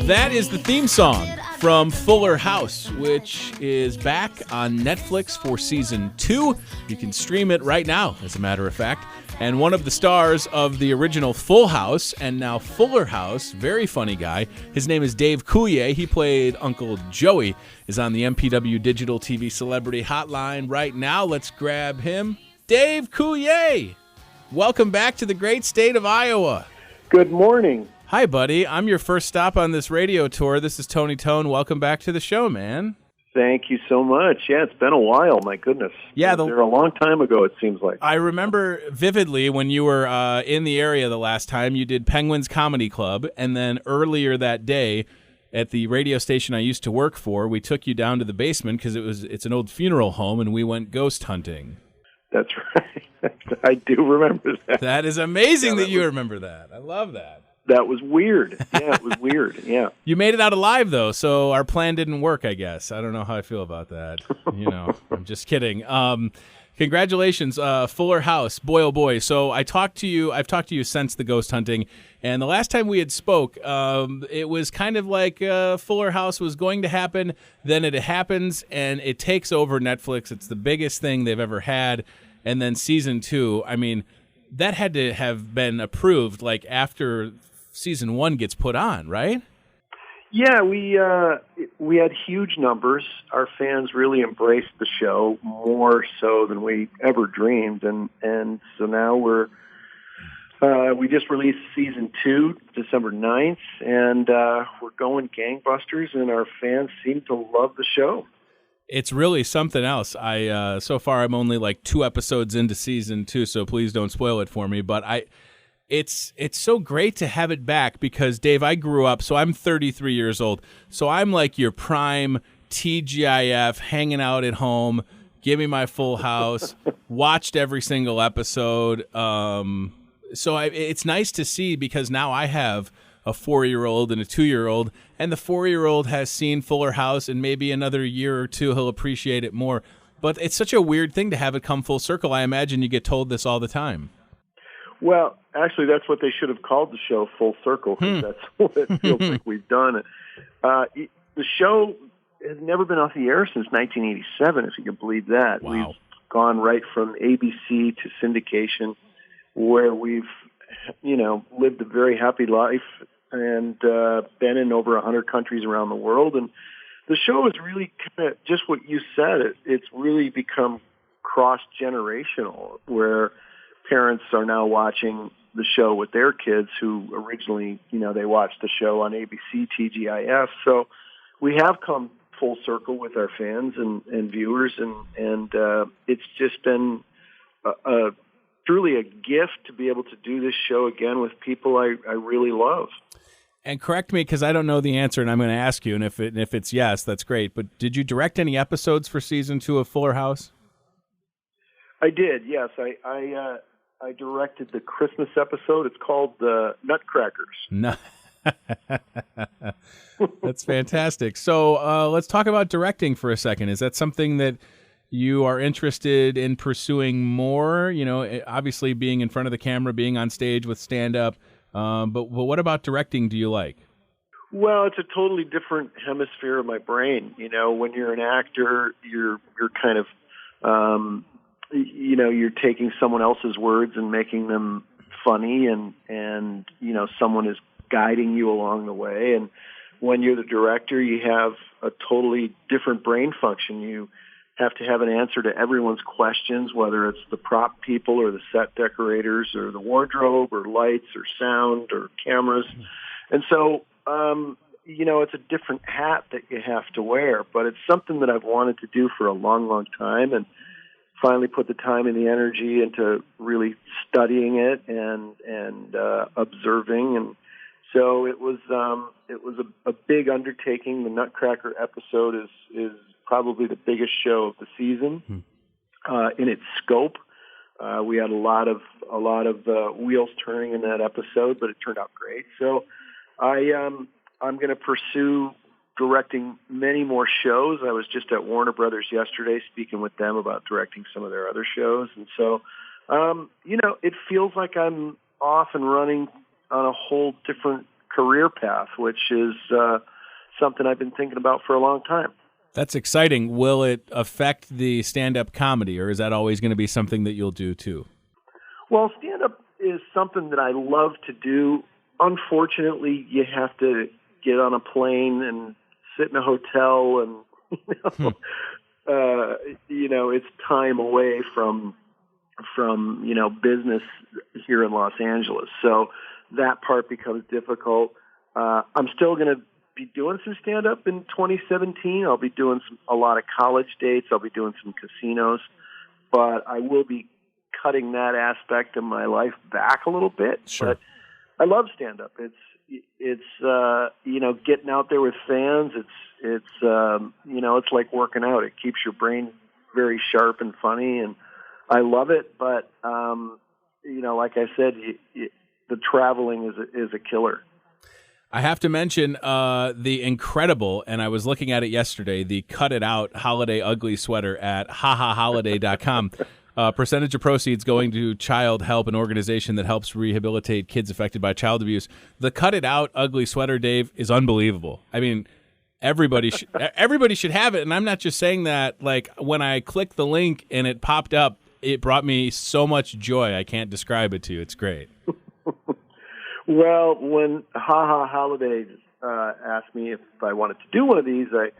That is the theme song from Fuller House, which is back on Netflix for season 2. You can stream it right now, as a matter of fact. And one of the stars of the original Full House and now Fuller House, very funny guy, his name is Dave Coulier. He played Uncle Joey, is on the MPW Digital TV Celebrity Hotline right now. Let's grab him. Dave Coulier, welcome back to the great state of Iowa. Good morning. Hi, buddy. I'm your first stop on this radio tour. This is Tony Tone. Welcome back to the show, man. Thank you so much. Yeah, it's been a while. My goodness. Yeah, they're a long time ago, it seems like. I remember vividly when you were in the area the last time. You did Penguins Comedy Club, and then earlier that day at the radio station I used to work for, we took you down to the basement because it's an old funeral home, and we went ghost hunting. That's right. I do remember that. That is amazing that you remember that. I love that. That was weird. Yeah, it was weird. Yeah. You made it out alive, though, so our plan didn't work, I guess. I don't know how I feel about that. I'm just kidding. Congratulations, Fuller House. Boy, oh boy. So I've talked to you since the ghost hunting, and the last time we had spoke, it was kind of like Fuller House was going to happen, then it happens, and it takes over Netflix. It's the biggest thing they've ever had. And then season 2, I mean, that had to have been approved like after season 1 gets put on, right? Yeah, we had huge numbers. Our fans really embraced the show more so than we ever dreamed, and so now we just released season 2, December 9th, and we're going gangbusters, and our fans seem to love the show. It's really something else. So far I'm only like 2 episodes into season 2, so please don't spoil it for me. But it's so great to have it back because, Dave, I grew up, so I'm 33 years old. So I'm like your prime TGIF, hanging out at home, give me my Full House, watched every single episode. It's nice to see because now I have a 4-year-old and a 2-year-old, and the 4-year-old has seen Fuller House, and maybe another year or two he'll appreciate it more. But it's such a weird thing to have it come full circle. I imagine you get told this all the time. Well, actually, that's what they should have called the show, Full Circle, because that's what it feels like we've done. The show has never been off the air since 1987, if you can believe that. Wow. We've gone right from ABC to syndication, where we've lived a very happy life and been in over 100 countries around the world. And the show is really kind of just what you said. It's really become cross-generational, where parents are now watching the show with their kids who originally, they watched the show on ABC, TGIF. So we have come full circle with our fans and viewers, and it's just been truly a gift to be able to do this show again with people I really love. And correct me because I don't know the answer, and I'm going to ask you. And if it's yes, that's great. But did you direct any episodes for season 2 of Fuller House? I did. Yes, I directed the Christmas episode. It's called Nutcrackers. No. That's fantastic. So let's talk about directing for a second. Is that something that you are interested in pursuing more? Obviously being in front of the camera, being on stage with stand-up. But what about directing do you like? Well, it's a totally different hemisphere of my brain. When you're an actor, you're kind of, you're taking someone else's words and making them funny, and someone is guiding you along the way. And when you're the director, you have a totally different brain function. You have to have an answer to everyone's questions, whether it's the prop people or the set decorators or the wardrobe or lights or sound or cameras. And so, it's a different hat that you have to wear, but it's something that I've wanted to do for a long, long time, and finally put the time and the energy into really studying it and observing. And so it was a big undertaking. The Nutcracker episode is probably the biggest show of the season in its scope. We had a lot of wheels turning in that episode, but it turned out great. So I'm going to pursue directing many more shows. I was just at Warner Brothers yesterday speaking with them about directing some of their other shows. And so, it feels like I'm off and running on a whole different career path, which is something I've been thinking about for a long time. That's exciting. Will it affect the stand-up comedy, or is that always going to be something that you'll do too? Well, stand-up is something that I love to do. Unfortunately, you have to get on a plane and sit in a hotel, and it's time away from business here in Los Angeles. So that part becomes difficult. I'm still going to be doing some stand-up in 2017. I'll be doing a lot of college dates. I'll be doing some casinos, but I will be cutting that aspect of my life back a little bit. Sure. But I love stand-up. It's getting out there with fans. It's like working out. It keeps your brain very sharp and funny, and I love it. But like I said, the traveling is a killer. I have to mention the incredible, and I was looking at it yesterday, the Cut It Out Holiday Ugly Sweater at hahaholiday.com. Percentage of proceeds going to Child Help, an organization that helps rehabilitate kids affected by child abuse. The Cut It Out Ugly Sweater, Dave, is unbelievable. I mean, everybody should have it, and I'm not just saying that. Like, when I clicked the link and it popped up, it brought me so much joy. I can't describe it to you. It's great. Well, when Holiday asked me if I wanted to do one of these, they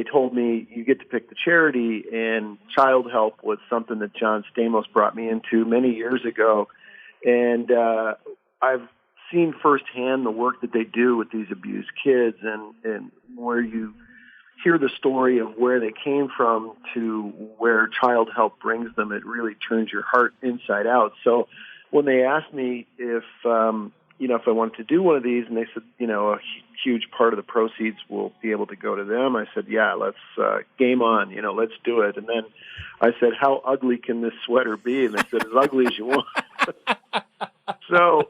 told me you get to pick the charity, and Child Help was something that John Stamos brought me into many years ago. And I've seen firsthand the work that they do with these abused kids, and where you hear the story of where they came from to where Child Help brings them, it really turns your heart inside out. So when they asked me if I wanted to do one of these, and they said, a huge part of the proceeds will be able to go to them, I said, yeah, let's game on, let's do it. And then I said, how ugly can this sweater be? And they said, as ugly as you want. So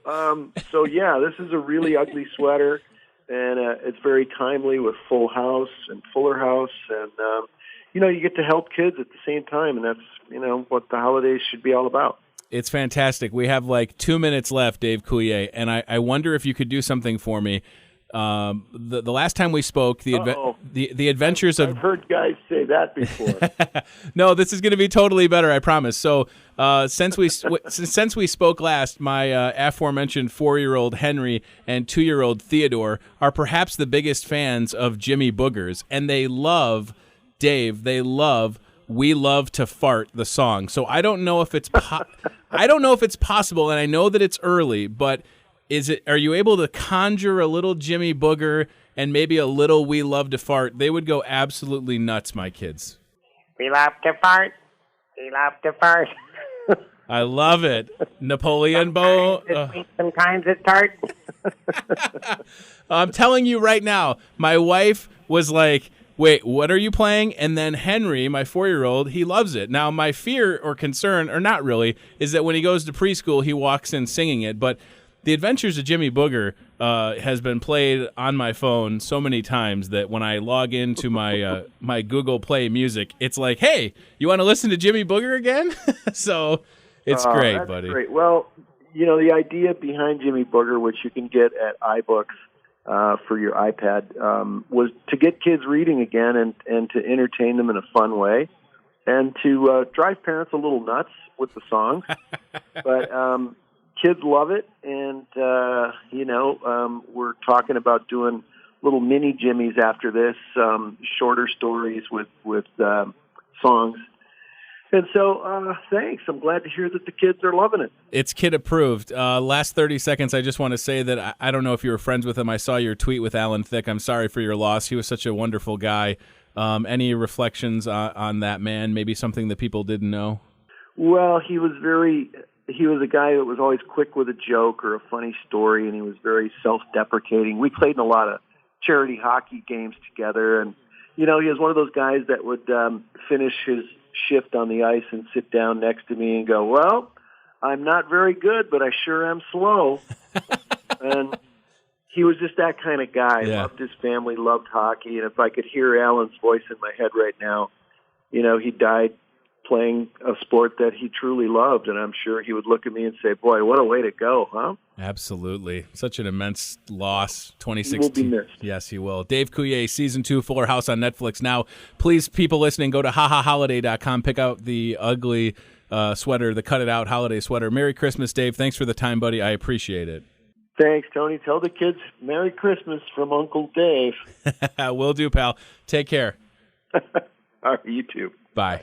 yeah, this is a really ugly sweater, and it's very timely with Full House and Fuller House, and you get to help kids at the same time, and that's what the holidays should be all about. It's fantastic. We have like 2 minutes left, Dave Coulier, and I wonder if you could do something for me. The last time we spoke, the adventures of... I've heard guys say that before. No, this is going to be totally better, I promise. So since we spoke last, my aforementioned 4-year-old Henry and 2-year-old Theodore are perhaps the biggest fans of Jimmy Boogers, and they love, Dave, We Love to Fart, the song. So I don't know if it's possible, and I know that it's early, but are you able to conjure a little Jimmy Booger and maybe a little We Love to Fart? They would go absolutely nuts, my kids. We love to fart. We love to fart. I love it. Napoleon Bow. Sometimes it's tart. I'm telling you right now, my wife was like, wait, what are you playing? And then Henry, my 4-year-old, he loves it. Now, my fear or concern, or not really, is that when he goes to preschool, he walks in singing it. But The Adventures of Jimmy Booger has been played on my phone so many times that when I log into my my Google Play Music, it's like, hey, you want to listen to Jimmy Booger again? So it's great, that's buddy. Great. Well, the idea behind Jimmy Booger, which you can get at iBooks, for your iPad, was to get kids reading again and to entertain them in a fun way, and to drive parents a little nuts with the songs. But kids love it, and we're talking about doing little mini Jimmys after this, shorter stories with songs. And so, thanks. I'm glad to hear that the kids are loving it. It's kid approved. Last 30 seconds, I just want to say that I don't know if you were friends with him. I saw your tweet with Alan Thicke. I'm sorry for your loss. He was such a wonderful guy. Any reflections on that man? Maybe something that people didn't know? Well, he was a guy that was always quick with a joke or a funny story, and he was very self-deprecating. We played in a lot of charity hockey games together, and, he was one of those guys that would finish his shift on the ice and sit down next to me and go, well, I'm not very good, but I sure am slow. And he was just that kind of guy. Yeah. Loved his family, loved hockey. And if I could hear Alan's voice in my head right now, he died playing a sport that he truly loved, and I'm sure he would look at me and say, "Boy, what a way to go, huh?" Absolutely. Such an immense loss, 2016. He will be missed. Yes, he will. Dave Coulier, Season 2, Fuller House on Netflix now. Please, people listening, go to hahaholiday.com, pick out the ugly sweater, the cut-it-out holiday sweater. Merry Christmas, Dave. Thanks for the time, buddy. I appreciate it. Thanks, Tony. Tell the kids Merry Christmas from Uncle Dave. Will do, pal. Take care. All right, you too. Bye.